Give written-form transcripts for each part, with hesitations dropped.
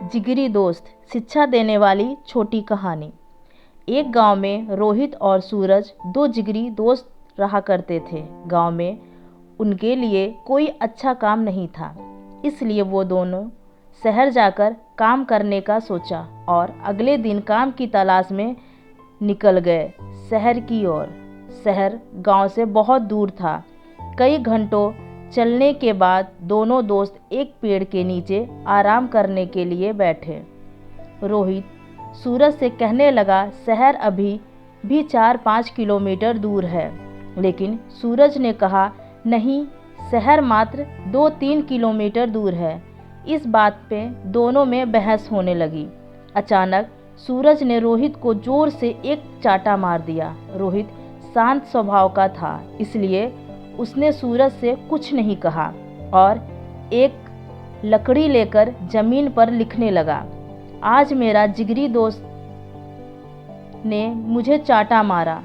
जिगरी दोस्त, शिक्षा देने वाली छोटी कहानी। एक गांव में रोहित और सूरज दो जिगरी दोस्त रहा करते थे। गांव में उनके लिए कोई अच्छा काम नहीं था, इसलिए वो दोनों शहर जाकर काम करने का सोचा और अगले दिन काम की तलाश में निकल गए शहर की ओर। शहर गांव से बहुत दूर था। कई घंटों चलने के बाद दोनों दोस्त एक पेड़ के नीचे आराम करने के लिए बैठे। रोहित सूरज से कहने लगा, शहर अभी भी 4-5 किलोमीटर दूर है। लेकिन सूरज ने कहा, नहीं, शहर मात्र 2-3 किलोमीटर दूर है। इस बात पे दोनों में बहस होने लगी। अचानक सूरज ने रोहित को जोर से एक चांटा मार दिया। रोहित शांत स्वभाव का था, इसलिए उसने सूरज से कुछ नहीं कहा और एक लकड़ी लेकर जमीन पर लिखने लगा, आज मेरा जिगरी दोस्त ने मुझे चांटा मारा।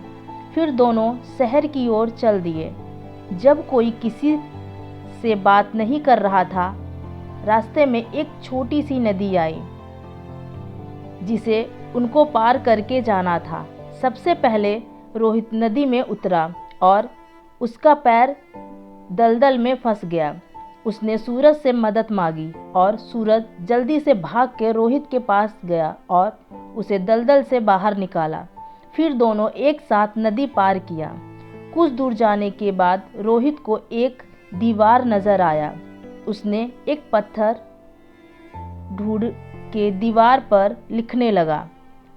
फिर दोनों शहर की ओर चल दिए। जब कोई किसी से बात नहीं कर रहा था, रास्ते में एक छोटी सी नदी आई जिसे उनको पार करके जाना था। सबसे पहले रोहित नदी में उतरा और उसका पैर दलदल में फंस गया। उसने सूरज से मदद मांगी और सूरज जल्दी से भाग के रोहित के पास गया और उसे दलदल से बाहर निकाला। फिर दोनों एक साथ नदी पार किया। कुछ दूर जाने के बाद रोहित को एक दीवार नजर आया। उसने एक पत्थर ढूंढ के दीवार पर लिखने लगा,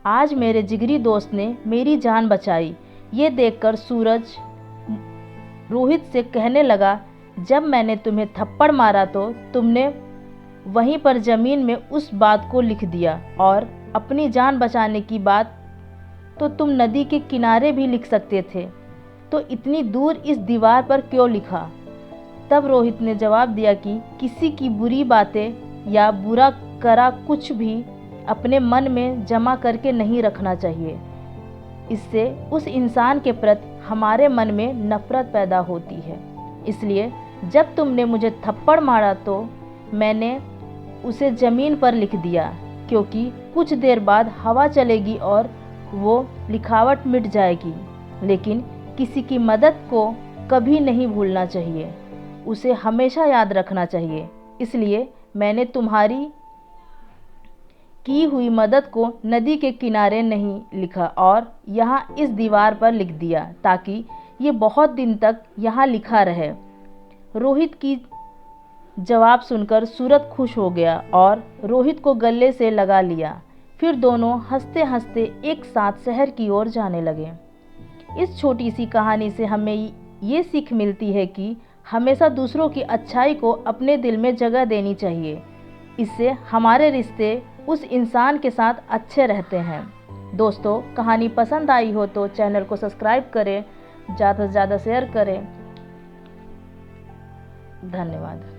आज मेरे जिगरी दोस्त ने मेरी जान बचाई। ये देखकर सूरज रोहित से कहने लगा, जब मैंने तुम्हें थप्पड़ मारा तो तुमने वहीं पर ज़मीन में उस बात को लिख दिया, और अपनी जान बचाने की बात तो तुम नदी के किनारे भी लिख सकते थे, तो इतनी दूर इस दीवार पर क्यों लिखा? तब रोहित ने जवाब दिया कि किसी की बुरी बातें या बुरा करा कुछ भी अपने मन में जमा करके नहीं रखना चाहिए। इससे उस इंसान के प्रति हमारे मन में नफरत पैदा होती है। इसलिए जब तुमने मुझे थप्पड़ मारा तो मैंने उसे ज़मीन पर लिख दिया, क्योंकि कुछ देर बाद हवा चलेगी और वो लिखावट मिट जाएगी। लेकिन किसी की मदद को कभी नहीं भूलना चाहिए, उसे हमेशा याद रखना चाहिए। इसलिए मैंने तुम्हारी की हुई मदद को नदी के किनारे नहीं लिखा और यहाँ इस दीवार पर लिख दिया, ताकि ये बहुत दिन तक यहाँ लिखा रहे। रोहित की जवाब सुनकर सूरज खुश हो गया और रोहित को गले से लगा लिया। फिर दोनों हंसते हंसते एक साथ शहर की ओर जाने लगे। इस छोटी सी कहानी से हमें ये सीख मिलती है कि हमेशा दूसरों की अच्छाई को अपने दिल में जगह देनी चाहिए। इससे हमारे रिश्ते उस इंसान के साथ अच्छे रहते हैं। दोस्तों, कहानी पसंद आई हो तो चैनल को सब्सक्राइब करें, ज़्यादा से ज़्यादा शेयर करें। धन्यवाद।